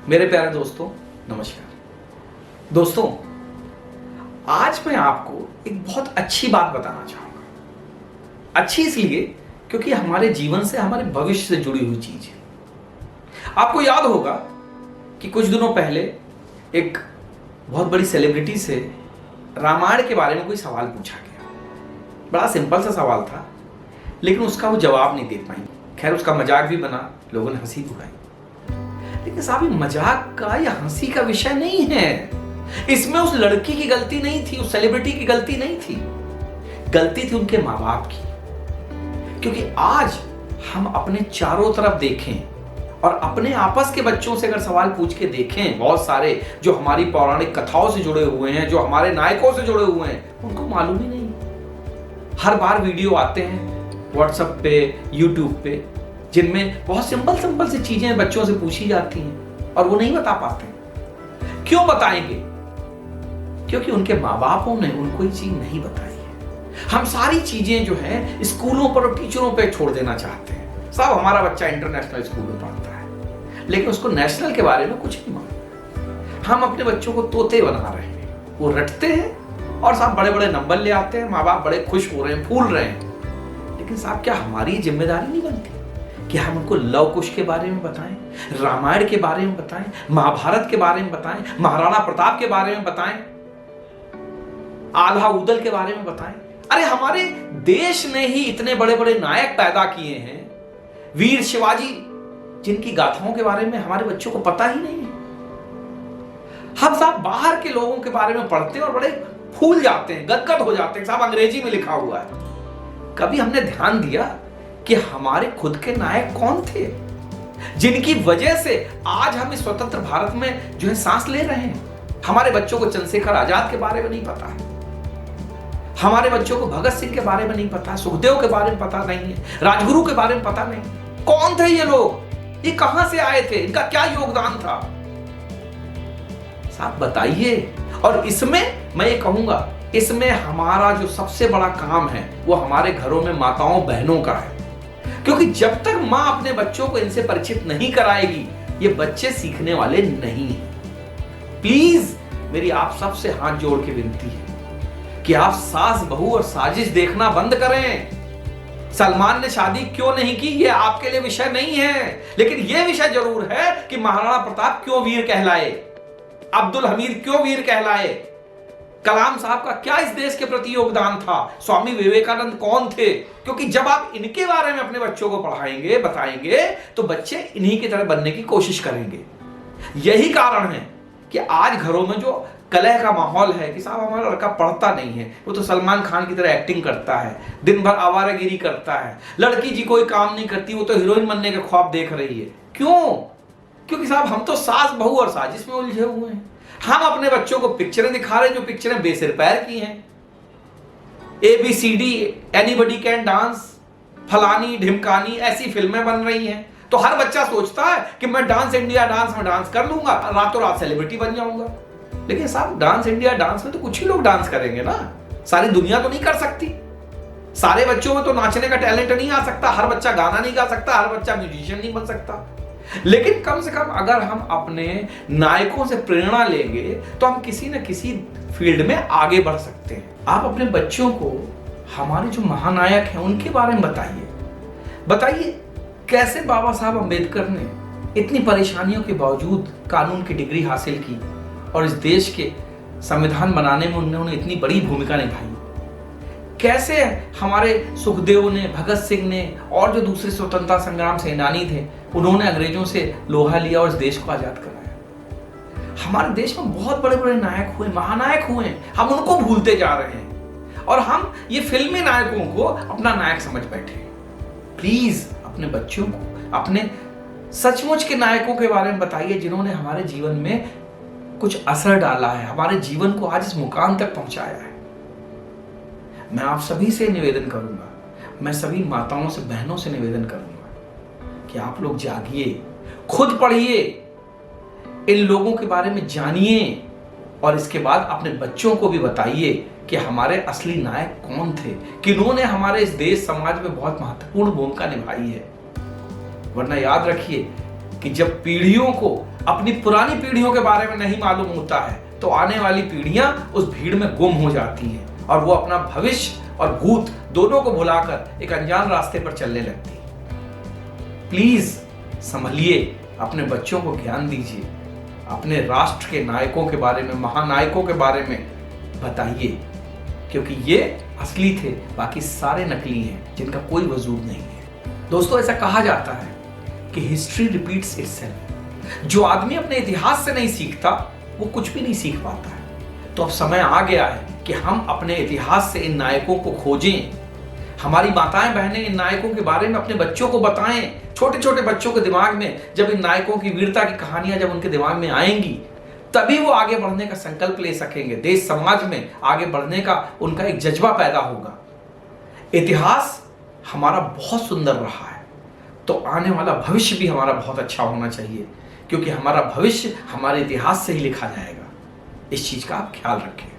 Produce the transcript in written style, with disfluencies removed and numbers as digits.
मेरे प्यारे दोस्तों, नमस्कार। दोस्तों, आज मैं आपको एक बहुत अच्छी बात बताना चाहूंगा। अच्छी इसलिए क्योंकि हमारे जीवन से, हमारे भविष्य से जुड़ी हुई चीज है। आपको याद होगा कि कुछ दिनों पहले एक बहुत बड़ी सेलिब्रिटी से रामायण के बारे में कोई सवाल पूछा गया। बड़ा सिंपल सा सवाल था, लेकिन उसका वो जवाब नहीं दे पाई। खैर, उसका मजाक भी बना, लोगों ने हंसी उड़ाई। लेकिन साहब, ये मजाक का या हंसी का विषय नहीं है। इसमें उस लड़की की गलती नहीं थी, उस सेलिब्रिटी की गलती नहीं थी। गलती थी उनके मां बाप की। क्योंकि आज हम अपने चारों तरफ देखें और अपने आपस के बच्चों से अगर सवाल पूछ के देखें, बहुत सारे जो हमारी पौराणिक कथाओं से जुड़े हुए हैं, जो हमारे नायकों से जुड़े हुए हैं, उनको मालूम ही नहीं। हर बार वीडियो आते हैं व्हाट्सएप पे, यूट्यूब पे, जिनमें बहुत सिंपल सी चीजें बच्चों से पूछी जाती हैं और वो नहीं बता पाते। क्यों बताएंगे? क्योंकि उनके माँ बापों ने उनको ये चीज नहीं बताई है। हम सारी चीजें जो है स्कूलों पर और टीचरों पर छोड़ देना चाहते हैं। साहब, हमारा बच्चा इंटरनेशनल स्कूल में पढ़ता है, लेकिन उसको नेशनल के बारे में कुछ नहीं मालूम। हम अपने बच्चों को तोते बना रहे हैं, वो रटते हैं और साहब बड़े बड़े नंबर ले आते हैं, माँ बाप बड़े खुश हो रहे हैं, फूल रहे हैं। लेकिन साहब, क्या हमारी जिम्मेदारी नहीं बनती कि हम उनको लव कुश के बारे में बताएं, रामायण के बारे में बताएं, महाभारत के बारे में बताएं, महाराणा प्रताप के बारे में बताएं, आल्हा उदल के बारे में बताएं? अरे, हमारे देश ने ही इतने बड़े बड़े नायक पैदा किए हैं, वीर शिवाजी, जिनकी गाथाओं के बारे में हमारे बच्चों को पता ही नहीं है। हम साहब बाहर के लोगों के बारे में पढ़ते हैं और बड़े फूल जाते हैं, गदगद हो जाते हैं। साहब, अंग्रेजी में लिखा हुआ है। कभी हमने ध्यान दिया कि हमारे खुद के नायक कौन थे, जिनकी वजह से आज हम इस स्वतंत्र भारत में जो है सांस ले रहे हैं? हमारे बच्चों को चंद्रशेखर आजाद के बारे में नहीं पता है, हमारे बच्चों को भगत सिंह के बारे में नहीं पता, सुखदेव के बारे में पता नहीं है, राजगुरु के बारे में पता नहीं। कौन थे ये लोग? ये कहां से आए थे? इनका क्या योगदान था? साहब बताइए। और इसमें मैं ये कहूंगा, इसमें हमारा जो सबसे बड़ा काम है वो हमारे घरों में माताओं बहनों का है। क्योंकि जब तक मां अपने बच्चों को इनसे परिचित नहीं कराएगी, ये बच्चे सीखने वाले नहीं हैं। प्लीज मेरी आप सबसे हाथ जोड़ के विनती है कि आप सास बहू और साजिश देखना बंद करें। सलमान ने शादी क्यों नहीं की, ये आपके लिए विषय नहीं है, लेकिन यह विषय जरूर है कि महाराणा प्रताप क्यों वीर कहलाए, अब्दुल हमीद क्यों वीर कहलाए, कलाम साहब का क्या इस देश के प्रति योगदान था, स्वामी विवेकानंद कौन थे। क्योंकि जब आप इनके बारे में अपने बच्चों को पढ़ाएंगे, बताएंगे, तो बच्चे इन्हीं की तरह बनने की कोशिश करेंगे। यही कारण है कि आज घरों में जो कलह का माहौल है कि साहब हमारा लड़का पढ़ता नहीं है, वो तो सलमान खान की तरह एक्टिंग करता है, दिन भर आवारागिरी करता है, लड़की जी कोई काम नहीं करती, वो तो हीरोइन बनने के ख्वाब देख रही है। क्यों? क्योंकि साहब हम तो सास बहू और साजिश में उलझे हुए हैं। हम अपने बच्चों को पिक्चरें दिखा रहे हैं जो पिक्चरें बेसिर पैर की हैं। ABCD, एनीबडी कैन डांस, फलानी ढिमकानी, ऐसी फिल्में बन रही हैं। तो हर बच्चा सोचता है कि मैं डांस इंडिया डांस में डांस कर लूंगा, रातों रात सेलिब्रिटी बन जाऊंगा। लेकिन साहब, डांस इंडिया डांस में तो कुछ ही लोग डांस करेंगे ना, सारी दुनिया तो नहीं कर सकती। सारे बच्चों में तो नाचने का टैलेंट नहीं आ सकता, हर बच्चा गाना नहीं गा सकता, हर बच्चा म्यूजिशियन नहीं बन सकता। लेकिन कम से कम अगर हम अपने नायकों से प्रेरणा लेंगे तो हम किसी न किसी फील्ड में आगे बढ़ सकते हैं। आप अपने बच्चों को हमारे जो महानायक हैं उनके बारे में बताइए कैसे बाबा साहब अम्बेडकर ने इतनी परेशानियों के बावजूद कानून की डिग्री हासिल की और इस देश के संविधान बनाने में उन्होंने इतनी बड़ी भूमिका निभाई। कैसे हमारे सुखदेव ने, भगत सिंह ने और जो दूसरे स्वतंत्रता संग्राम सेनानी थे, उन्होंने अंग्रेजों से लोहा लिया और इस देश को आजाद कराया। हमारे देश में बहुत बड़े बड़े नायक हुए, महानायक हुए, हम उनको भूलते जा रहे हैं और हम ये फिल्मी नायकों को अपना नायक समझ बैठे। प्लीज अपने बच्चों को अपने सचमुच के नायकों के बारे में बताइए, जिन्होंने हमारे जीवन में कुछ असर डाला है, हमारे जीवन को आज इस मुकाम तक पहुंचाया है। मैं आप सभी से निवेदन करूंगा, मैं सभी माताओं से, बहनों से निवेदन करूंगा कि आप लोग जागिए, खुद पढ़िए, इन लोगों के बारे में जानिए और इसके बाद अपने बच्चों को भी बताइए कि हमारे असली नायक कौन थे, किन्होंने हमारे इस देश समाज में बहुत महत्वपूर्ण भूमिका निभाई है। वरना याद रखिए, कि जब पीढ़ियों को अपनी पुरानी पीढ़ियों के बारे में नहीं मालूम होता है तो आने वाली पीढ़ियां उस भीड़ में गुम हो जाती हैं और वो अपना भविष्य और भूत दोनों को भुलाकर एक अनजान रास्ते पर चलने लगती है। प्लीज संभलिए, अपने बच्चों को ज्ञान दीजिए, अपने राष्ट्र के नायकों के बारे में, महानायकों के बारे में बताइए, क्योंकि ये असली थे, बाकी सारे नकली हैं जिनका कोई वजूद नहीं है। दोस्तों, ऐसा कहा जाता है कि हिस्ट्री रिपीट्स इटसेल्फ। जो आदमी अपने इतिहास से नहीं सीखता वो कुछ भी नहीं सीख पाता है। तो अब समय आ गया है कि हम अपने इतिहास से इन नायकों को खोजें। हमारी माताएं बहनें इन नायकों के बारे में अपने बच्चों को बताएं। छोटे छोटे बच्चों के दिमाग में जब इन नायकों की वीरता की कहानियां जब उनके दिमाग में आएंगी, तभी वो आगे बढ़ने का संकल्प ले सकेंगे। देश समाज में आगे बढ़ने का उनका एक जज्बा पैदा होगा। इतिहास हमारा बहुत सुंदर रहा है, तो आने वाला भविष्य भी हमारा बहुत अच्छा होना चाहिए, क्योंकि हमारा भविष्य हमारे इतिहास से ही लिखा जाएगा। इस चीज का आप ख्याल रखें।